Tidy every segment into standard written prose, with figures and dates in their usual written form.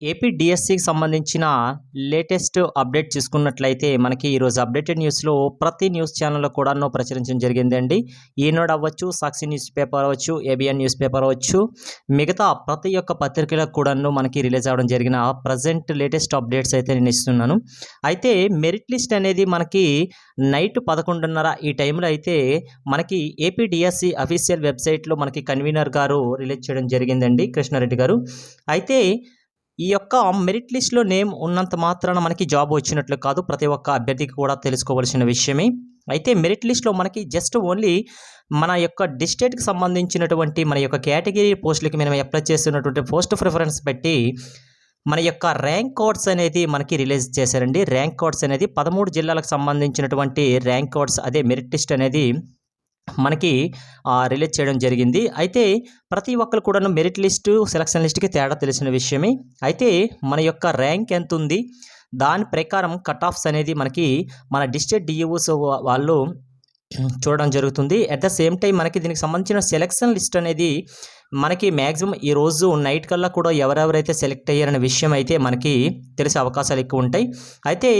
AP డిఎస్సికి సంబంధించిన latest update చూసుకున్నట్లయితే మనకి ఈరోజు అప్డేటెడ్ న్యూస్లో ప్రతి న్యూస్ ఛానల్లో కూడాను ప్రచురించడం జరిగిందండి. ఈనాడు అవ్వచ్చు, సాక్షి న్యూస్ పేపర్ అవ్వచ్చు, ఏబిఎన్ న్యూస్ పేపర్ అవ్వచ్చు, మిగతా ప్రతి ఒక్క పత్రికలకు కూడాను మనకి రిలీజ్ అవ్వడం జరిగిన ప్రజెంట్ లేటెస్ట్ అప్డేట్స్ అయితే నేను ఇస్తున్నాను. అయితే మెరిట్ లిస్ట్ అనేది మనకి నైట్ 11:30 ఈ టైంలో అయితే మనకి ఏపీ డిఎస్సి అఫీషియల్ వెబ్సైట్లో మనకి కన్వీనర్ గారు రిలీజ్ చేయడం జరిగిందండి, కృష్ణారెడ్డి గారు. అయితే ఈ యొక్క మెరిట్ లిస్ట్‌లో నేమ్ ఉన్నంత మాత్రాన మనకి జాబ్ వచ్చినట్లు కాదు. ప్రతి ఒక్క అభ్యర్థికి కూడా తెలుసుకోవాల్సిన విషయమే. అయితే మెరిట్ లిస్ట్‌లో మనకి జస్ట్ ఓన్లీ మన యొక్క డిస్ట్రిక్ట్‌కి సంబంధించినటువంటి మన యొక్క కేటగిరీ పోస్టులకి మనం అప్లై చేస్తున్నటువంటి పోస్ట్ ప్రిఫరెన్స్ బట్టి మన యొక్క ర్యాంక్ కోడ్స్ అనేది మనకి రిలీజ్ చేశారండి. ర్యాంక్ కోడ్స్ అనేది 13 జిల్లాలకు సంబంధించినటువంటి ర్యాంక్ కోడ్స్, అదే మెరిట్ లిస్ట్ అనేది మనకి రిలీజ్ చేయడం జరిగింది. అయితే ప్రతి ఒక్కరు కూడాను మెరిట్ లిస్టు, సెలక్షన్ లిస్ట్‌కి తేడా తెలిసిన విషయమే. అయితే మన యొక్క ర్యాంక్ ఎంతుంది, దాని ప్రకారం కట్ ఆఫ్స్ అనేది మనకి మన డిస్ట్రిక్ట్ డిఈఓస్ వాళ్ళు చూడడం జరుగుతుంది. అట్ ద సేమ్ టైం మనకి దీనికి సంబంధించిన సెలక్షన్ లిస్ట్ అనేది మనకి మ్యాక్సిమం ఈరోజు నైట్ కల్లా కూడా ఎవరెవరైతే సెలెక్ట్ అయ్యారనే విషయం అయితే మనకి తెలిసే అవకాశాలు ఎక్కువ ఉంటాయి. అయితే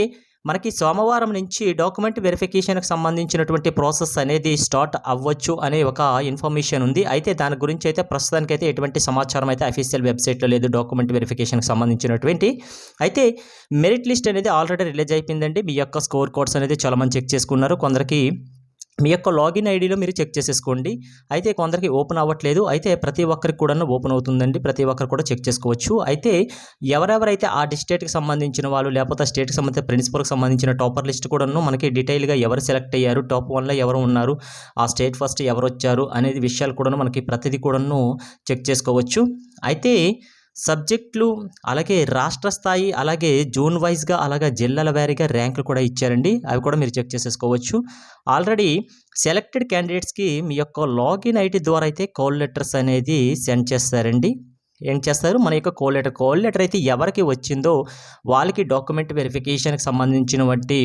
మనకి సోమవారం నుంచి డాక్యుమెంట్ వెరిఫికేషన్కి సంబంధించినటువంటి ప్రాసెస్ అనేది స్టార్ట్ అవ్వచ్చు అనే ఒక ఇన్ఫర్మేషన్ ఉంది. అయితే దాని గురించి అయితే ప్రస్తుతానికైతే ఎటువంటి సమాచారం అయితే అఫీషియల్ వెబ్సైట్లో లేదు డాక్యుమెంట్ వెరిఫికేషన్కి సంబంధించినటువంటి. అయితే మెరిట్ లిస్ట్ అనేది ఆల్రెడీ రిలీజ్ అయిపోయిందండి. మీ యొక్క స్కోర్ కోడ్స్ అనేది చాలామంది చెక్ చేసుకున్నారు. కొందరికి మీ యొక్క లాగిన్ ఐడిలో మీరు చెక్ చేసేసుకోండి. అయితే కొందరికి ఓపెన్ అవ్వట్లేదు. అయితే ప్రతి ఒక్కరికి కూడా ఓపెన్ అవుతుందండి. ప్రతి ఒక్కరు కూడా చెక్ చేసుకోవచ్చు. అయితే ఎవరెవరైతే ఆ డిస్ట్రిక్ట్కి సంబంధించిన వాళ్ళు, లేకపోతే స్టేట్కి సంబంధించిన ప్రిన్సిపల్కి సంబంధించిన టాపర్ లిస్ట్ కూడాను మనకి డీటెయిల్గా ఎవరు సెలెక్ట్ అయ్యారు, టాప్ 1లో ఎవరు ఉన్నారు, ఆ స్టేట్ ఫస్ట్ ఎవరు వచ్చారు అనేది విషయాలు కూడాను మనకి ప్రతిదీ కూడాను చెక్ చేసుకోవచ్చు. అయితే సబ్జెక్టులు, అలాగే రాష్ట్ర స్థాయి, అలాగే జోన్ వైజ్గా, అలాగే జిల్లాల వారీగా ర్యాంకులు కూడా ఇచ్చారండి. అవి కూడా మీరు చెక్ చేసేసుకోవచ్చు. ఆల్రెడీ సెలెక్టెడ్ క్యాండిడేట్స్కి మీ యొక్క లాగిన్ ఐడి ద్వారా అయితే కాల్ లెటర్స్ అనేది సెండ్ చేస్తారండి. ఏం చేస్తారు, మన యొక్క కాల్ లెటర్ అయితే ఎవరికి వచ్చిందో వాళ్ళకి డాక్యుమెంట్ వెరిఫికేషన్కి సంబంధించినటువంటి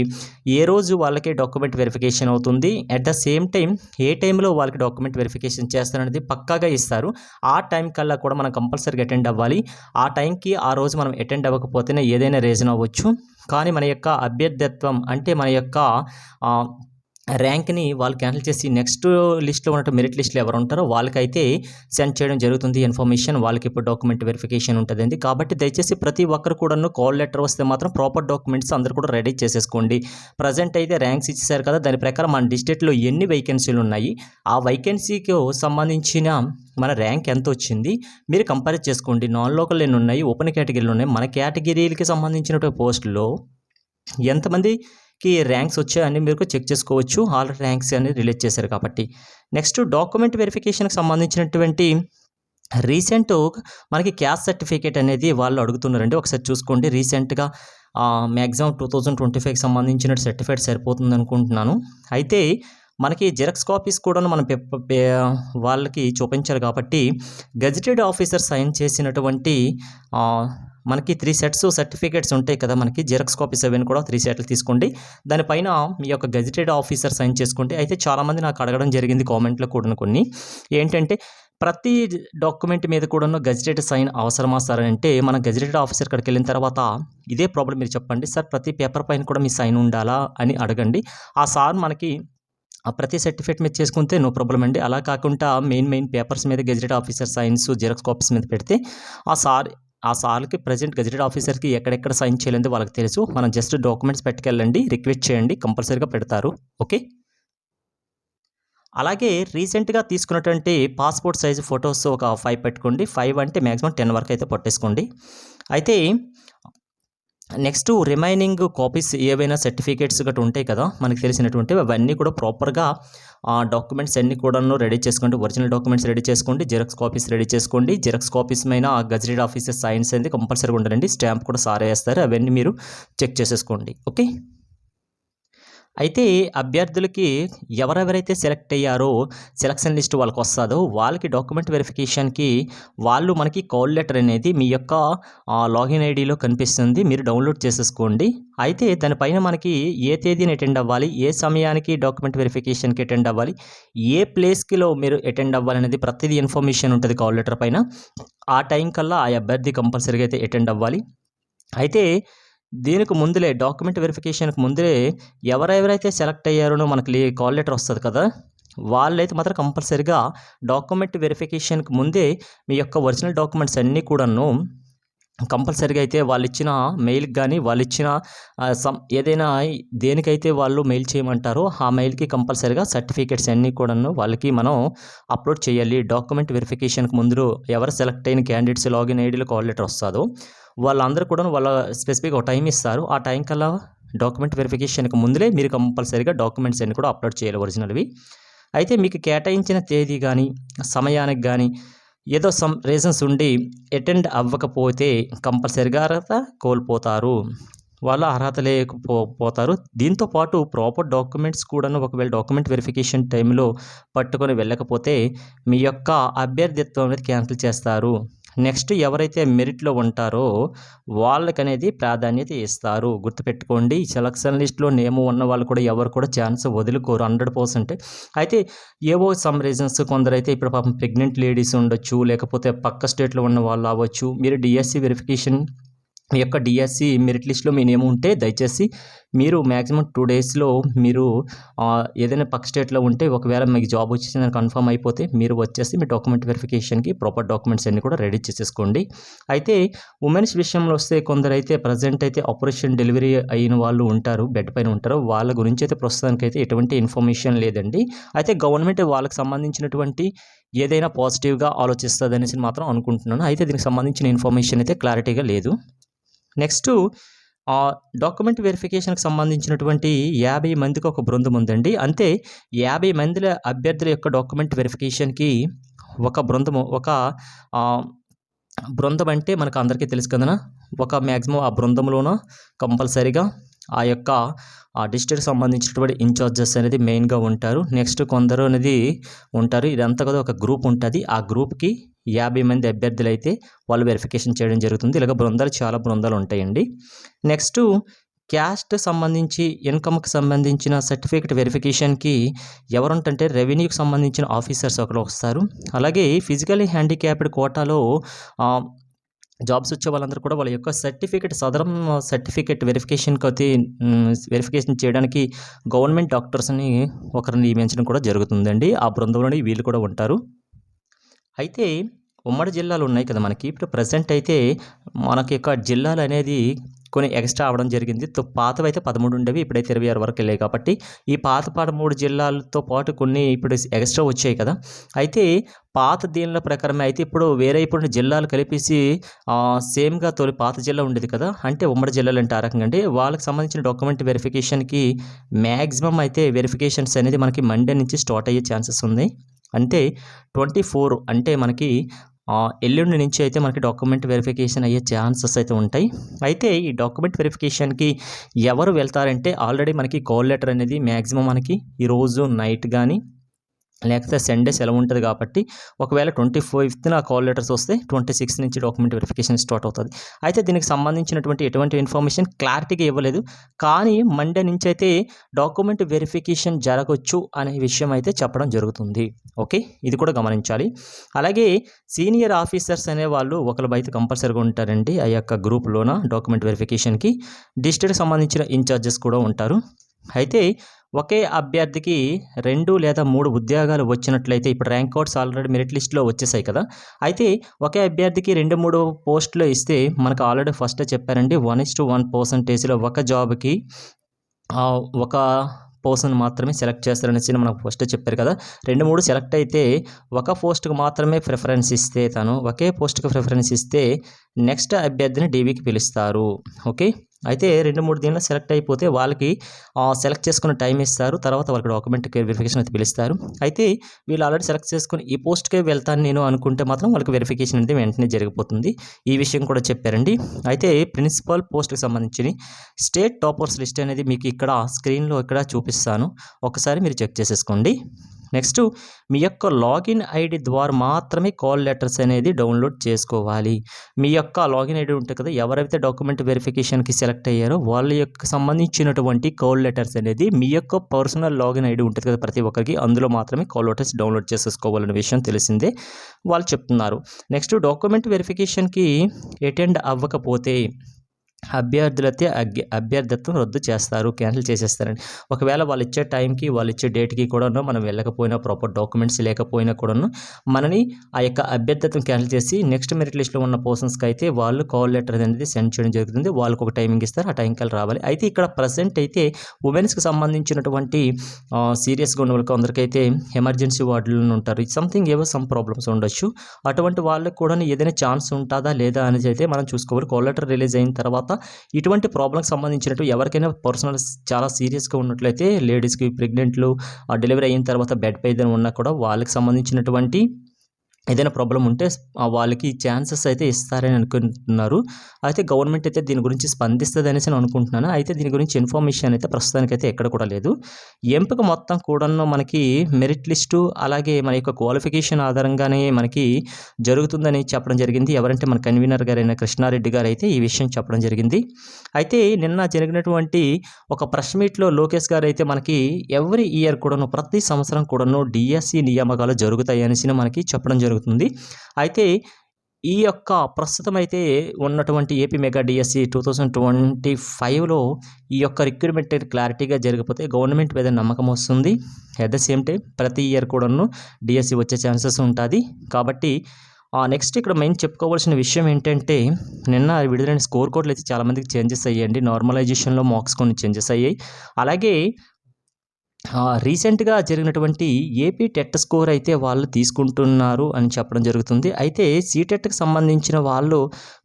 ఏ రోజు వాళ్ళకి డాక్యుమెంట్ వెరిఫికేషన్ అవుతుంది, అట్ ద సేమ్ టైం ఏ టైంలో వాళ్ళకి డాక్యుమెంట్ వెరిఫికేషన్ చేస్తారనేది పక్కాగా ఇస్తారు. ఆ టైం కల్లా కూడా మనం కంపల్సరీగా అటెండ్ అవ్వాలి. ఆ టైంకి ఆ రోజు మనం అటెండ్ అవ్వకపోతేనే ఏదైనా రీజన్ అవ్వచ్చు. కానీ మన యొక్క అభ్యర్థిత్వం అంటే మన యొక్క ర్యాంక్ని వాళ్ళు క్యాన్సిల్ చేసి నెక్స్ట్ లిస్ట్లో ఉన్నట్టు మెరిట్ లిస్ట్లో ఎవరు ఉంటారో వాళ్ళకైతే సెండ్ చేయడం జరుగుతుంది ఇన్ఫర్మేషన్. వాళ్ళకి ఇప్పుడు డాక్యుమెంట్ వెరిఫికేషన్ ఉంటుందండి. కాబట్టి దయచేసి ప్రతి ఒక్కరు కూడాను కాల్ లెటర్ వస్తే మాత్రం ప్రాపర్ డాక్యుమెంట్స్ అందరూ కూడా రెడీ చేసేసుకోండి. ప్రజెంట్ అయితే ర్యాంక్స్ ఇచ్చేసారు కదా, దాని ప్రకారం మన డిస్ట్రిక్ట్లో ఎన్ని వేకెన్సీలు ఉన్నాయి, ఆ వేకెన్సీకి సంబంధించిన మన ర్యాంక్ ఎంత వచ్చింది మీరు కంపేర్ చేసుకోండి. నాన్ లోకల్ ఎన్ని ఉన్నాయి, ఓపెన్ కేటగిరీలు ఉన్నాయి, మన కేటగిరీలకి సంబంధించినటువంటి పోస్టుల్లో ఎంతమందికి ర్యాంక్స్ వచ్చాయని మీరు చెక్ చేసుకోవచ్చు. ఆల్రెడీ ర్యాంక్స్ అనేది రిలీజ్ చేశారు కాబట్టి. నెక్స్ట్ డాక్యుమెంట్ వెరిఫికేషన్కి సంబంధించినటువంటి రీసెంట్ మనకి క్యాస్ట్ సర్టిఫికేట్ అనేది వాళ్ళు అడుగుతున్నారండి. ఒకసారి చూసుకోండి. రీసెంట్గా మ్యాక్సిమం 2025కి సంబంధించిన సర్టిఫికేట్ సరిపోతుంది అనుకుంటున్నాను. అయితే మనకి జిరాక్స్ కాపీస్ కూడా మనం వాళ్ళకి చూపించాలి కాబట్టి గెజిటెడ్ ఆఫీసర్ సైన్ చేసినటువంటి మనకి 3 సెట్స్ సర్టిఫికేట్స్ ఉంటాయి కదా, మనకి జిరాక్స్ కాపీస్ అవన్నీ కూడా 3 సెట్లు తీసుకోండి. దానిపైన మీ యొక్క గెజిటెడ్ ఆఫీసర్ సైన్ చేసుకోండి. అయితే చాలామంది నాకు అడగడం జరిగింది కామెంట్లో కూడా కొన్ని ఏంటంటే, ప్రతి డాక్యుమెంట్ మీద కూడాను గెజిటెడ్ సైన్ అవసరమా సార్ అంటే, మన గెజిటెడ్ ఆఫీసర్ కాడికి వెళ్ళిన తర్వాత ఇదే ప్రాబ్లం మీరు చెప్పండి సార్, ప్రతి పేపర్ పైన కూడా మీ సైన్ ఉండాలా అని అడగండి. ఆ సార్ మనకి ప్రతి సర్టిఫికేట్ మీద చేసుకుంటే నో ప్రాబ్లం అండి. అలా కాకుండా మెయిన్ పేపర్స్ మీద gazetted officer science xerox copies మీద పెడితే ఆ సార్కి ప్రజెంట్ గెజిటెడ్ ఆఫీసర్కి ఎక్కడెక్కడ సైన్ చేయాలంటే వాళ్ళకి తెలుసు. మనం జస్ట్ డాక్యుమెంట్స్ పెట్టుకెళ్ళండి, రిక్వెస్ట్ చేయండి, కంపల్సరీగా పెడతారు. ఓకే. అలాగే రీసెంట్గా తీసుకున్నటువంటి పాస్పోర్ట్ సైజు ఫొటోస్ ఒక 5 పెట్టుకోండి. 5 అంటే మ్యాక్సిమం 10 వరకు అయితే పట్టేసుకోండి. అయితే నెక్స్ట్ రిమైనింగ్ కాపీస్ ఏవైనా సర్టిఫికేట్స్ గట్రా ఉంటాయి కదా మనకు తెలిసినటువంటివి, అవన్నీ కూడా ప్రాపర్గా డాక్యుమెంట్స్ అన్నీ కూడాను రెడీ చేసుకోండి. ఒరిజినల్ డాక్యుమెంట్స్ రెడీ చేసుకోండి, జిరాక్స్ కాపీస్ రెడీ చేసుకోండి. జిరాక్స్ కాపీస్ పైన గెజిటెడ్ ఆఫీసర్ సైన్స్ అనేది కంపల్సరీగా ఉండాలండి. స్టాంప్ కూడా సార్ వేస్తారు. అవన్నీ మీరు చెక్ చేసేసుకోండి. ఓకే. అయితే అభ్యర్థులకి ఎవరెవరైతే సెలెక్ట్ అయ్యారో సెలక్షన్ లిస్ట్ వాళ్ళకి వస్తుందో వాళ్ళకి డాక్యుమెంట్ వెరిఫికేషన్కి వాళ్ళు మనకి కాల్ లెటర్ అనేది మీ యొక్క లాగిన్ ఐడిలో కనిపిస్తుంది, మీరు డౌన్లోడ్ చేసేసుకోండి. అయితే దానిపైన మనకి ఏ తేదీని అటెండ్ అవ్వాలి, ఏ సమయానికి డాక్యుమెంట్ వెరిఫికేషన్కి అటెండ్ అవ్వాలి, ఏ ప్లేస్కిలో మీరు అటెండ్ అవ్వాలి అనేది ప్రతిదీ ఇన్ఫర్మేషన్ ఉంటుంది కాల్ లెటర్ పైన. ఆ టైం కల్లా ఆ అభ్యర్థి కంపల్సరీగా అయితే అటెండ్ అవ్వాలి. అయితే దీనికి ముందులే డాక్యుమెంట్ వెరిఫికేషన్కి ముందులే ఎవరెవరైతే సెలెక్ట్ అయ్యారో మనకి కాల్ లెటర్ వస్తుంది కదా, వాళ్ళైతే మాత్రం కంపల్సరీగా డాక్యుమెంట్ వెరిఫికేషన్కి ముందే మీ యొక్క ఒరిజినల్ డాక్యుమెంట్స్ అన్నీ కూడాను కంపల్సరీగా అయితే వాళ్ళు ఇచ్చిన మెయిల్కి కానీ వాళ్ళు ఇచ్చిన ఏదైనా దేనికైతే వాళ్ళు మెయిల్ చేయమంటారో ఆ మెయిల్కి కంపల్సరీగా సర్టిఫికేట్స్ అన్నీ కూడాను వాళ్ళకి మనం అప్లోడ్ చేయాలి. డాక్యుమెంట్ వెరిఫికేషన్కి ముందు ఎవరు సెలెక్ట్ అయిన క్యాండిడేట్స్ లాగిన్ ఐడీలో కాల్ లెటర్ వస్తుందో వాళ్ళందరూ కూడా వాళ్ళ స్పెసిఫిక్ ఒక టైం ఇస్తారు. ఆ టైం కల్లా డాక్యుమెంట్ వెరిఫికేషన్కి ముందులే మీరు కంపల్సరీగా డాక్యుమెంట్స్ అన్ని కూడా అప్లోడ్ చేయాలి ఒరిజినల్వి. అయితే మీకు కేటాయించిన తేదీ కానీ సమయానికి కానీ ఏదో సమ్ రీజన్స్ ఉండి అటెండ్ అవ్వకపోతే కంపల్సరీగా అర్హత కోల్పోతారు, వాళ్ళ అర్హత లేకపోతారు. దీంతో పాటు ప్రాపర్ డాక్యుమెంట్స్ కూడాను ఒకవేళ డాక్యుమెంట్ వెరిఫికేషన్ టైంలో పట్టుకొని వెళ్ళకపోతే మీ యొక్క అభ్యర్థిత్వం అనేది క్యాన్సిల్ చేస్తారు. నెక్స్ట్ ఎవరైతే మెరిట్లో ఉంటారో వాళ్ళకనేది ప్రాధాన్యత ఇస్తారు. గుర్తుపెట్టుకోండి, సెలక్షన్ లిస్ట్లో నేమ్ ఉన్న వాళ్ళు కూడా ఎవరు కూడా ఛాన్స్ వదులుకోరు 100%. అయితే ఏవో సమ్ రీజన్స్ కొందరైతే ఇప్పుడు పాపం ప్రెగ్నెంట్ లేడీస్ ఉండొచ్చు, లేకపోతే పక్క స్టేట్లో ఉన్న వాళ్ళు అవ్వచ్చు. మీరు డిఎస్సి వెరిఫికేషన్ మీ యొక్క డిఎస్సి మెరిట్ లిస్ట్లో మీ నేమ్ ఉంటే దయచేసి మీరు మ్యాక్సిమం 2 డేస్లో మీరు ఏదైనా పక్క స్టేట్లో ఉంటే ఒకవేళ మీకు జాబ్ వచ్చేసిందని కన్ఫర్మ్ అయిపోతే మీరు వచ్చేసి మీ డాక్యుమెంట్ వెరిఫికేషన్కి ప్రాపర్ డాక్యుమెంట్స్ అన్నీ కూడా రెడీ చేసేసుకోండి. అయితే ఉమెన్స్ విషయంలో వస్తే కొందరైతే ప్రజెంట్ అయితే ఆపరేషన్ డెలివరీ అయిన వాళ్ళు ఉంటారు, బెడ్ పైన ఉంటారు. వాళ్ళ గురించి అయితే ప్రస్తుతానికైతే ఎటువంటి ఇన్ఫర్మేషన్ లేదండి. అయితే గవర్నమెంట్ వాళ్ళకి సంబంధించినటువంటి ఏదైనా పాజిటివ్గా ఆలోచిస్తుంది అనేసి మాత్రం అనుకుంటున్నాను. అయితే దీనికి సంబంధించిన ఇన్ఫర్మేషన్ అయితే క్లారిటీగా లేదు. నెక్స్ట్ డాక్యుమెంట్ వెరిఫికేషన్కి సంబంధించినటువంటి 50 మందికి ఒక బృందం ఉందండి. అంతే 50 మందిల అభ్యర్థుల యొక్క డాక్యుమెంట్ వెరిఫికేషన్కి ఒక బృందము బృందం అంటే మనకు అందరికీ తెలుసు కదా, ఒక మ్యాక్సిమం ఆ బృందంలోన కంపల్సరీగా ఆ యొక్క డిస్ట్రిక్ట్కి సంబంధించినటువంటి ఇన్ఛార్జెస్ అనేది మెయిన్గా ఉంటారు. నెక్స్ట్ కొందరు అనేది ఉంటారు. ఇదంతా కూడా ఒక గ్రూప్ ఉంటుంది. ఆ గ్రూప్కి 50 మంది అభ్యర్థులు అయితే వాళ్ళు వెరిఫికేషన్ చేయడం జరుగుతుంది. ఇలాగ చాలా బృందాలు ఉంటాయండి. నెక్స్ట్ క్యాస్ట్ సంబంధించి ఇన్కమ్కి సంబంధించిన సర్టిఫికేట్ వెరిఫికేషన్కి ఎవరుంటే రెవెన్యూకి సంబంధించిన ఆఫీసర్స్ ఒకరు వస్తారు. అలాగే ఫిజికల్లీ హ్యాండిక్యాప్డ్ కోటాలో జాబ్స్ వచ్చే వాళ్ళందరూ కూడా వాళ్ళ యొక్క సదరం సర్టిఫికేట్ వెరిఫికేషన్ చేయడానికి గవర్నమెంట్ డాక్టర్స్ని ఒకరిని నియమించడం కూడా జరుగుతుందండి. ఆ బృందంలోని వీళ్ళు కూడా ఉంటారు. అయితే ఉమ్మడి జిల్లాలు ఉన్నాయి కదా మనకి, ఇప్పుడు ప్రజెంట్ అయితే మనకి యొక్క జిల్లాలు అనేది కొన్ని ఎక్స్ట్రా అవ్వడం జరిగింది. పాతవి అయితే 13 ఉండేవి, ఇప్పుడైతే 26 వరకు వెళ్ళాయి. కాబట్టి ఈ పాత 13 జిల్లాలతో పాటు కొన్ని ఇప్పుడు ఎక్స్ట్రా వచ్చాయి కదా. అయితే పాత దీనిల ప్రకారమే అయితే ఇప్పుడు జిల్లాలు కలిపేసి సేమ్గా పాత జిల్లా ఉండేది కదా, అంటే ఉమ్మడి జిల్లాలు అంటే ఆ రకంగా అండి. వాళ్ళకి సంబంధించిన డాక్యుమెంట్ వెరిఫికేషన్కి మ్యాక్సిమం అయితే వెరిఫికేషన్స్ అనేది మనకి మండే నుంచి స్టార్ట్ అయ్యే ఛాన్సెస్ ఉంది. అంటే 24 అంటే మనకి ఎల్లుండి నుంచి అయితే మనకి డాక్యుమెంట్ వెరిఫికేషన్ అయ్యే ఛాన్సెస్ అయితే ఉంటాయి. అయితే ఈ డాక్యుమెంట్ వెరిఫికేషన్కి ఎవరు వెళ్తారంటే ఆల్రెడీ మనకి కాల్ లెటర్ అనేది మ్యాక్సిమం మనకి ఈరోజు నైట్ కానీ లేకపోతే సండే సెలవు ఉంటుంది. కాబట్టి ఒకవేళ 25న కాల్ లెటర్స్ వస్తే 26 నుంచి డాక్యుమెంట్ వెరిఫికేషన్ స్టార్ట్ అవుతుంది. అయితే దీనికి సంబంధించినటువంటి ఎటువంటి ఇన్ఫర్మేషన్ క్లారిటీగా ఇవ్వలేదు, కానీ మండే నుంచి అయితే డాక్యుమెంట్ వెరిఫికేషన్ జరగవచ్చు అనే విషయం అయితే చెప్పడం జరుగుతుంది. ఓకే, ఇది కూడా గమనించాలి. అలాగే సీనియర్ ఆఫీసర్స్ అనేవాళ్ళు ఒకరు అయితే కంపల్సరీగా ఉంటారండి ఆ యొక్క గ్రూప్లోన డాక్యుమెంట్ వెరిఫికేషన్కి. డిస్ట్రిక్ట్కి సంబంధించిన ఇన్ఛార్జెస్ కూడా ఉంటారు. అయితే ఒకే అభ్యర్థికి 2 లేదా 3 ఉద్యోగాలు వచ్చినట్లయితే ఇప్పుడు ర్యాంక్ కార్డ్స్ ఆల్రెడీ మెరిట్ లిస్ట్లో వచ్చేసాయి కదా. అయితే ఒకే అభ్యర్థికి 2-3 పోస్టులు ఇస్తే మనకు ఆల్రెడీ ఫస్ట్ చెప్పారండి 1:1% ఒక జాబ్కి ఒక పర్సన్ మాత్రమే సెలెక్ట్ చేస్తారనేసి మనకు ఫస్ట్ చెప్పారు కదా. 2-3 సెలెక్ట్ అయితే ఒక పోస్ట్కి మాత్రమే ప్రిఫరెన్స్ ఇస్తే ఒకే పోస్ట్కి ప్రిఫరెన్స్ ఇస్తే నెక్స్ట్ అభ్యర్థిని డీవీకి పిలుస్తారు. ఓకే, అయితే 2-3 దినాల్లో సెలెక్ట్ అయిపోతే వాళ్ళకి సెలెక్ట్ చేసుకున్న టైం ఇస్తారు. తర్వాత వాళ్ళకి డాక్యుమెంట్ వెరిఫికేషన్ అయితే పిలుస్తారు. అయితే వీళ్ళు ఆల్రెడీ సెలెక్ట్ చేసుకొని ఈ పోస్ట్‌కే వెళ్తాను నేను అనుకుంటే మాత్రం వాళ్ళకి వెరిఫికేషన్ అనేది వెంటనే జరిగిపోతుంది. ఈ విషయం కూడా చెప్పారండి. అయితే ప్రిన్సిపల్ పోస్ట్‌కి సంబంధించి స్టేట్ టాపర్స్ లిస్ట్ అనేది మీకు ఇక్కడ స్క్రీన్‌లో ఇక్కడ చూపిస్తాను. ఒకసారి మీరు చెక్ చేసేసుకోండి. నెక్స్ట్ మీ యొక్క లాగిన్ ఐడి ద్వారా మాత్రమే కాల్ లెటర్స్ అనేది డౌన్లోడ్ చేసుకోవాలి. మీ యొక్క లాగిన్ ఐడి ఉంటుంది కదా, ఎవరైతే డాక్యుమెంట్ వెరిఫికేషన్‌కి సెలెక్ట్ అయ్యారో వాళ్ళ యొక్క సంబంధించినటువంటి కాల్ లెటర్స్ అనేది మీ యొక్క పర్సనల్ లాగిన్ ఐడి ఉంటుంది కదా ప్రతి ఒక్కరికి, అందులో మాత్రమే కాల్ లెటర్స్ డౌన్లోడ్ చేసేసుకోవాలనే విషయం తెలిసిందే వాళ్ళు చెప్తున్నారు. నెక్స్ట్ డాక్యుమెంట్ వెరిఫికేషన్‌కి అటెండ్ అవ్వకపోతే అభ్యర్థిత్వం రద్దు చేస్తారు, క్యాన్సిల్ చేసేస్తారండి. ఒకవేళ వాళ్ళు ఇచ్చే టైంకి, వాళ్ళు ఇచ్చే డేట్‌కి కూడాను మనం వెళ్ళకపోయినా, ప్రాపర్ డాక్యుమెంట్స్ లేకపోయినా కూడాను మనని ఆ యొక్క అభ్యర్థిత్వం క్యాన్సిల్ చేసి నెక్స్ట్ మెరిట్ లిస్ట్‌లో ఉన్న పర్సన్స్‌కి అయితే వాళ్ళు కాల్ లెటర్ అనేది సెండ్ చేయడం జరుగుతుంది. వాళ్ళకి ఒక టైమింగ్ ఇస్తారు, ఆ టైంకల్లా రావాలి. అయితే ఇక్కడ ప్రెజెంట్ అయితే ఉమెన్స్‌కి సంబంధించినటువంటి సీరియస్‌గా ఉన్న వాళ్ళకి కొందరికైతే ఎమర్జెన్సీ వార్డుల్లో ఉంటారు. సంథింగ్ ఏవో సమ్ ప్రాబ్లమ్స్ ఉండొచ్చు. అటువంటి వాళ్ళకి కూడా ఏదైనా ఛాన్స్ ఉంటుందా లేదా అనేది అయితే మనం చూసుకోవాలి. కాల్ లెటర్ రిలీజ్ అయిన తర్వాత ఇటువంటి ప్రాబ్లమ్కి సంబంధించినట్టు ఎవరికైనా పర్సనల్ చాలా సీరియస్గా ఉన్నట్లయితే లేడీస్కి, ప్రెగ్నెంట్లు, డెలివరీ అయిన తర్వాత బెడ్ పై ఏదైనా ఉన్నా కూడా వాళ్ళకి సంబంధించినటువంటి ఏదైనా ప్రాబ్లం ఉంటే వాళ్ళకి ఛాన్సెస్ అయితే ఇస్తారని అనుకుంటున్నారు. అయితే గవర్నమెంట్ అయితే దీని గురించి స్పందిస్తుంది అనేసి నేను అనుకుంటున్నాను. అయితే దీని గురించి ఇన్ఫర్మేషన్ అయితే ప్రస్తుతానికైతే ఎక్కడ కూడా లేదు. ఎంపిక మొత్తం కూడాను మనకి మెరిట్ లిస్టు అలాగే మన యొక్క క్వాలిఫికేషన్ ఆధారంగానే మనకి జరుగుతుందని చెప్పడం జరిగింది. ఎవరంటే మన కన్వీనర్ గారైన కృష్ణారెడ్డి గారు అయితే ఈ విషయం చెప్పడం జరిగింది. అయితే నిన్న జరిగినటువంటి ఒక ప్రెస్ మీట్లో లోకేష్ గారు అయితే మనకి ఎవ్రీ ఇయర్ కూడాను ప్రతి సంవత్సరం కూడాను డిఎస్సి నియామకాలు జరుగుతాయి అనేసి మనకి చెప్పడం జరుగుతుంది. అయితే ఈ యొక్క ప్రస్తుతం అయితే ఉన్నటువంటి ఏపీ మెగా డిఎస్సి 2025లో ఈ యొక్క రిక్రూట్మెంట్ క్లారిటీగా జరిగిపోతే గవర్నమెంట్ మీద నమ్మకం వస్తుంది. అట్ ద సేమ్ టైం ప్రతి ఇయర్ కూడాను డిఎస్సి వచ్చే ఛాన్సెస్ ఉంటుంది. కాబట్టి నెక్స్ట్ ఇక్కడ మెయిన్ చెప్పుకోవాల్సిన విషయం ఏంటంటే నిన్న విడుదలైన స్కోర్ కోడ్లు అయితే చాలామందికి చేంజెస్ అయ్యాయండి. నార్మలైజేషన్లో మార్క్స్ కొన్ని చేంజెస్ అయ్యాయి. అలాగే రీసెంట్గా జరిగినటువంటి ఏపీ టెట్ స్కోర్ అయితే వాళ్ళు తీసుకుంటున్నారు అని చెప్పడం జరుగుతుంది. అయితే సీటెట్కి సంబంధించిన వాళ్ళు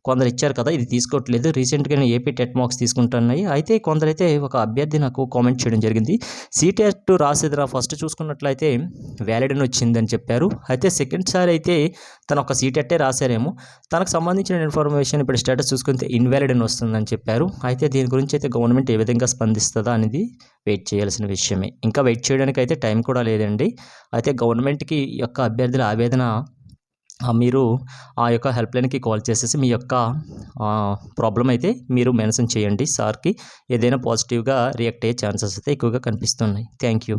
కొందరు ఇచ్చారు కదా, ఇది తీసుకోవట్లేదు, రీసెంట్గానే ఏపీ టెట్ మార్క్స్ తీసుకుంటున్నాయి. అయితే కొందరైతే ఒక అభ్యర్థి నాకు కామెంట్ చేయడం జరిగింది, సీటెట్ రాసేదిరా ఫస్ట్ చూసుకున్నట్లయితే వ్యాలిడ్ అని వచ్చిందని చెప్పారు. అయితే సెకండ్ సారి అయితే తను ఒక సీటెట్టే రాశారేమో, తనకు సంబంధించిన ఇన్ఫర్మేషన్ ఇప్పుడు స్టేటస్ చూసుకుంటే ఇన్వాలిడ్ అని వస్తుందని చెప్పారు. అయితే దీని గురించి అయితే గవర్నమెంట్ ఏ విధంగా స్పందిస్తుందా అనేది వెయిట్ చేయాల్సిన విషయమే. ఇంకా వెయిట్ చేయడానికి అయితే టైం కూడా లేదండి. అయితే గవర్నమెంట్కి యొక్క అభ్యర్థుల ఆవేదన మీరు ఆ యొక్క హెల్ప్లైన్కి కాల్ చేసేసి మీ యొక్క ప్రాబ్లం అయితే మీరు మెన్షన్ చేయండి సార్కి. ఏదైనా పాజిటివ్గా రియాక్ట్ అయ్యే ఛాన్సెస్ అయితే ఎక్కువగా కనిపిస్తున్నాయి. Thank you.